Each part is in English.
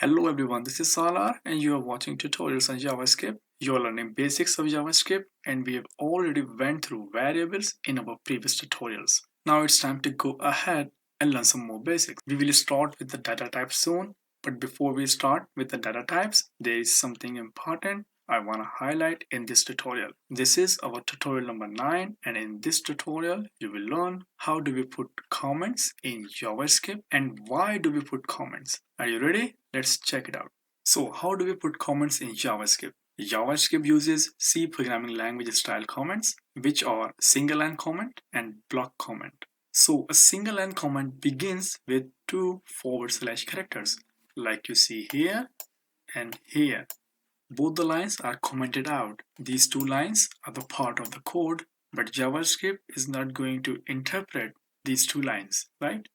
Hello everyone, this is Salar and you are watching tutorials on JavaScript. You are learning basics of JavaScript and we have already went through variables in our previous tutorials. Now it's time to go ahead and learn some more basics. We will start with the data types soon, but before we start with the data types, there is something important I want to highlight in this tutorial. This is our tutorial number 9 and in this tutorial you will learn how do we put comments in JavaScript and why do we put comments. Are you ready? Let's check it out. So how do we put comments in JavaScript? JavaScript uses C programming language style comments which are single line comment and block comment. So a single line comment begins with two / characters like you see here and here. Both the lines are commented out. These two lines are the part of the code, but JavaScript is not going to interpret these two lines, right?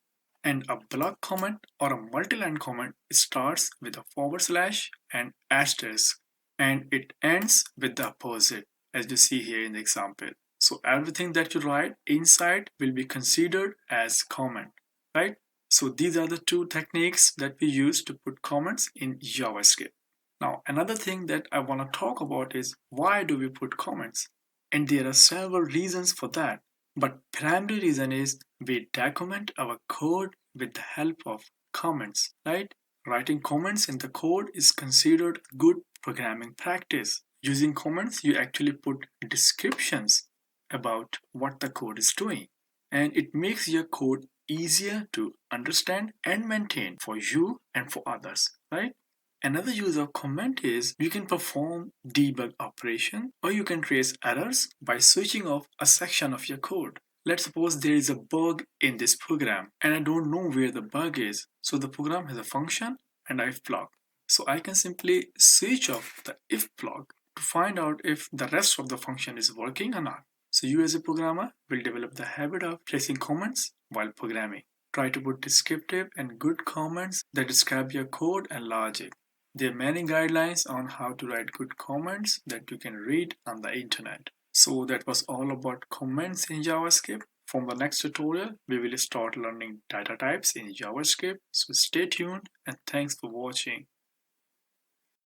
And a block comment or a multi-line comment starts with a / and asterisk, and it ends with the opposite, as you see here in the example. So everything that you write inside will be considered as comment, right? So these are the two techniques that we use to put comments in JavaScript. Now, another thing that I want to talk about is why do we put comments? And there are several reasons for that. But primary reason is we document our code with the help of comments, right? Writing comments in the code is considered good programming practice. Using comments, you actually put descriptions about what the code is doing. And it makes your code easier to understand and maintain for you and for others, right? Another use of comment is you can perform debug operation or you can trace errors by switching off a section of your code. Let's suppose there is a bug in this program and I don't know where the bug is. So the program has a function and if block. So I can simply switch off the if block to find out if the rest of the function is working or not. So you as a programmer will develop the habit of placing comments while programming. Try to put descriptive and good comments that describe your code and logic. There are many guidelines on how to write good comments that you can read on the internet. So that was all about comments in JavaScript. From the next tutorial, we will start learning data types in JavaScript. So stay tuned and thanks for watching.